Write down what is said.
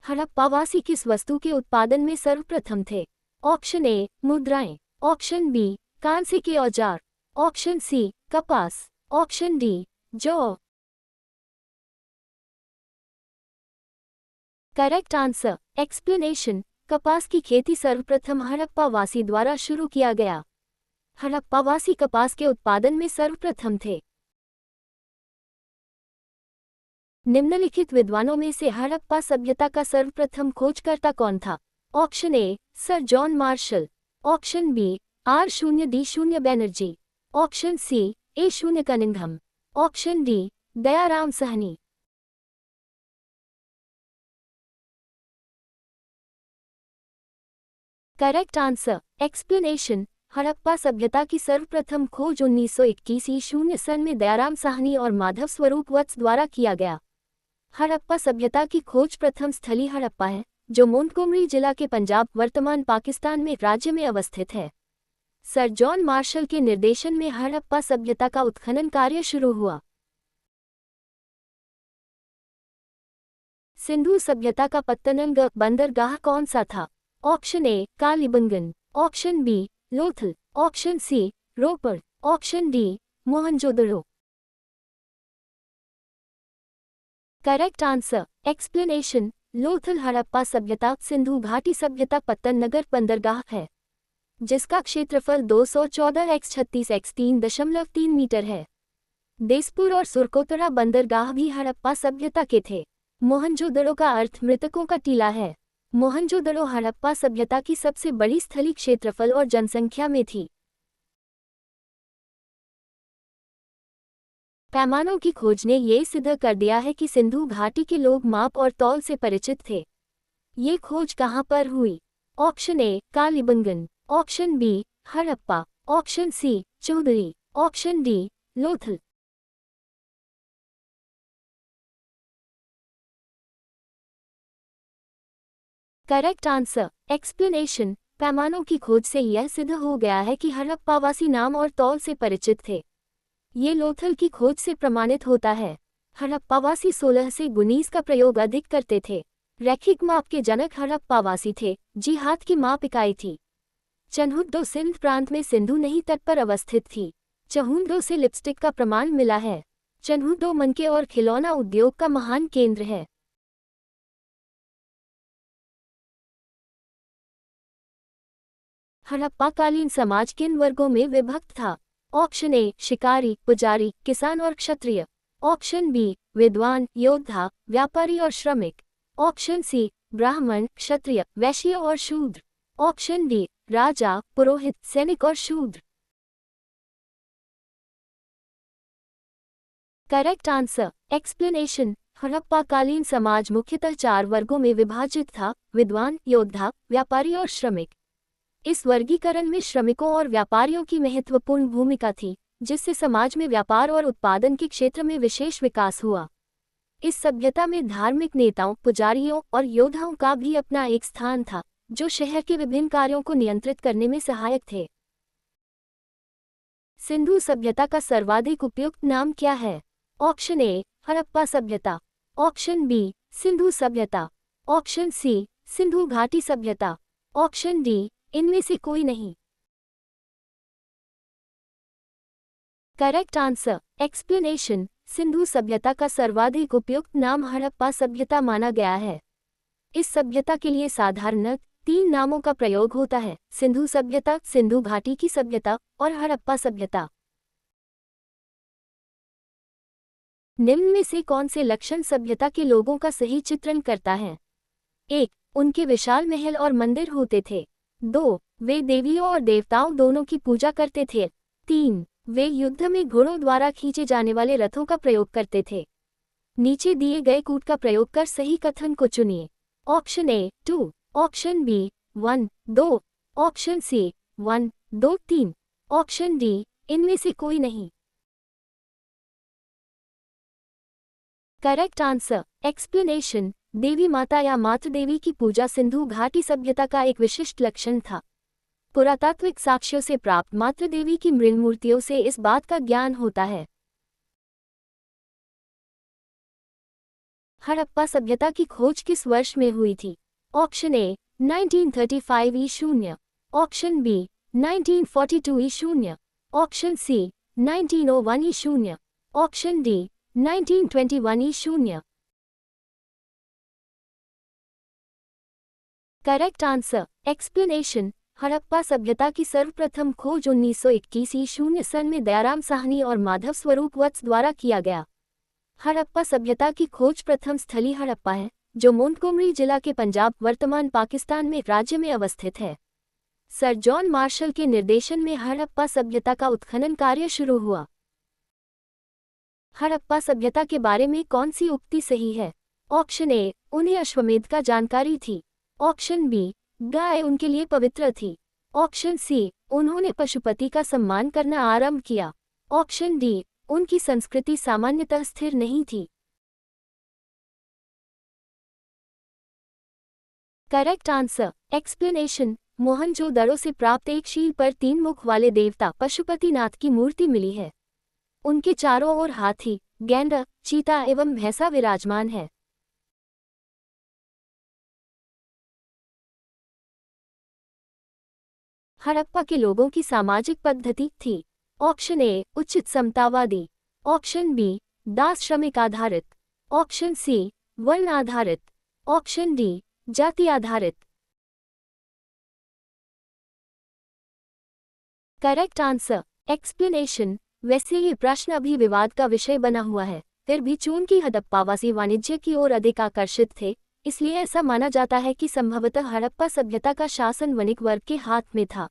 हड़प्पावासी किस वस्तु के उत्पादन में सर्वप्रथम थे? ऑप्शन ए मुद्राएं, ऑप्शन बी कांसे के औजार, ऑप्शन सी कपास, ऑप्शन डी जौ। Correct answer explanation. कपास की खेती सर्वप्रथम हड़प्पावासी द्वारा शुरू किया गया। हड़प्पावासी कपास के उत्पादन में सर्वप्रथम थे। निम्नलिखित विद्वानों में से हड़प्पा सभ्यता का सर्वप्रथम खोजकर्ता कौन था? Option A sir John Marshall, option B R0D0 Banerjee, option C A0 Cunningham, option D Dayaram Sahni. Correct answer explanation. Harappa सभ्यता की सर्वप्रथम खोज 1921 ईस्वी सन में दयाराम साहनी और माधव स्वरूप वत्स द्वारा किया गया। हड़प्पा सभ्यता की खोज प्रथम स्थली हड़प्पा है, जो मोंटगोमरी जिला के पंजाब वर्तमान पाकिस्तान में राज्य में अवस्थित है। सर जॉन मार्शल के निर्देशन में हड़प्पा सभ्यता का उत्खनन कार्य शुरू हुआ। सिंधु सभ्यता का पत्तनंग बंदरगाह कौन सा था? Option A Kalibangan, option B Lothal, option C Ropar, option D Mohenjodaro. Correct answer explanation. Lothal Harappa सभ्यता सिंधु घाटी सभ्यता पत्तन नगर बंदरगाह है, जिसका क्षेत्रफल 214 x 36 x 3.3 मीटर है। देसपुर और सुरकोतरा बंदरगाह भी हड़प्पा सभ्यता के थे। मोहनजोदड़ो का अर्थ मृतकों का टीला है। मोहनजोदड़ो हड़प्पा सभ्यता की सबसे बड़ी स्थलीय क्षेत्रफल और जनसंख्या में थी। पैमानों की खोज ने ये सिद्ध कर दिया है कि सिंधु घाटी के लोग माप और तौल से परिचित थे। ये खोज कहाँ पर हुई? Option A Kalibangan, option B Harappa, option C Chaudhary, option D Lothal. Correct answer explanation. पैमानों की खोज से यह सिद्ध हो गया है कि हड़प्पावासी नाम और तौल से परिचित थे। ये लोथल की खोज से प्रमाणित होता है। हड़प्पावासी 16 से 19 का प्रयोग अधिक करते थे। रैखिक माप के जनक हड़प्पावासी थे, जी हाथ की माप इकाई थी। चन्हुद्दो सिंध प्रांत में सिंधु नदी तट पर अवस्थित थी। चहुंदो से लिपस्टिक का प्रमाण मिला है। चन्हुद्दो मनके और खिलौना उद्योग का महान केंद्र है। हड़प्पाकालीन समाज किन वर्गों में विभक्त था? ऑप्शन ए शिकारी, पुजारी, किसान और क्षत्रिय, ऑप्शन बी विद्वान, योद्धा, व्यापारी और श्रमिक, ऑप्शन सी ब्राह्मण, क्षत्रिय, वैश्य और शूद्र, ऑप्शन डी राजा, पुरोहित, सैनिक और शूद्र। Correct answer explanation. हड़प्पाकालीन समाज मुख्यतः 4 वर्गों में विभाजित था: विद्वान, योद्धा, व्यापारी और श्रमिक। इस वर्गीकरण में श्रमिकों और व्यापारियों की महत्वपूर्ण भूमिका थी, जिससे समाज में व्यापार और उत्पादन के क्षेत्र में विशेष विकास हुआ। इस सभ्यता में धार्मिक नेताओं, पुजारियों और योद्धाओं का भी अपना एक स्थान था, जो शहर के विभिन्न कार्यों को नियंत्रित करने में सहायक थे। सिंधु सभ्यता का सर्वाधिक उपयुक्त नाम क्या है? ऑप्शन ए हड़प्पा सभ्यता, ऑप्शन बी सिंधु सभ्यता, ऑप्शन सी सिंधु घाटी सभ्यता, ऑप्शन डी इनमें से कोई नहीं। Correct answer explanation. सिंधु सभ्यता का सर्वाधिक उपयुक्त नाम हड़प्पा सभ्यता माना गया है। इस सभ्यता के लिए साधारणतः 3 नामों का प्रयोग होता है: सिंधु सभ्यता, सिंधु घाटी की सभ्यता और हड़प्पा सभ्यता। निम्न में से कौन से लक्षण सभ्यता के लोगों का सही चित्रण करता है? 1. उनके विशाल महल और मंदिर होते थे। 2. वे देवियों और देवताओं दोनों की पूजा करते थे। 3. वे युद्ध में घोड़ों द्वारा खींचे जाने वाले रथों का प्रयोग करते थे। नीचे दिए गए कूट का प्रयोग कर सही कथन को चुनिए। Option A 2, option B 1, 2, option C 1, 2, 3, option D इनमें से कोई नहीं। Correct answer explanation. देवी माता या मातृ देवी की पूजा सिंधु घाटी सभ्यता का एक विशिष्ट लक्षण था। पुरातात्विक साक्ष्यों से प्राप्त मातृ देवी की मृण मूर्तियों से इस बात का ज्ञान होता है। हड़प्पा सभ्यता की खोज किस वर्ष में हुई थी? ऑप्शन ए 1935 ई शून्य, ऑप्शन बी 1942 ई शून्य, ऑप्शन सी 1901 ई शून्य, ऑप्शन डी 1921 ई शून्य। Correct answer explanation. हड़प्पा सभ्यता की सर्वप्रथम खोज 1921 ई शून्य सन में दयाराम साहनी और माधव स्वरूप वत्स द्वारा किया गया। हड़प्पा सभ्यता की खोज प्रथम स्थली हड़प्पा है, जो मोंटगोमरी जिला के पंजाब वर्तमान पाकिस्तान में राज्य में अवस्थित है। सर जॉन मार्शल के निर्देशन में हड़प्पा सभ्यता का उत्खनन कार्य शुरू हुआ। हड़प्पा सभ्यता के बारे में कौन सी उक्ति सही है? ऑप्शन ए उन्हें अश्वमेध का जानकारी थी, ऑप्शन बी गाय उनके लिए पवित्र थी, ऑप्शन सी उन्होंने पशुपति का सम्मान करना आरंभ किया, ऑप्शन डी उनकी संस्कृति सामान्यतः स्थिर नहीं थी। Correct answer explanation. मोहनजोदड़ो से प्राप्त एक शील पर 3 मुख वाले देवता पशुपतिनाथ की मूर्ति मिली है। उनके चारों ओर हाथी, गैंडा, चीता एवं भैंसा विराजमान है। हड़प्पा के लोगों की सामाजिक पद्धति थी। ऑप्शन ए उचित समतावादी, ऑप्शन बी दास श्रमिक आधारित, ऑप्शन सी वर्ण आधारित, ऑप्शन डी जाति आधारित। Correct answer explanation. वैसे ये प्रश्न अभी विवाद का विषय बना हुआ है, फिर भी चूंकि हड़प्पावासी वाणिज्य की ओर अधिक आकर्षित थे, इसलिए ऐसा माना जाता है कि संभवतः हड़प्पा सभ्यता का शासन वणिक वर्ग के हाथ में था।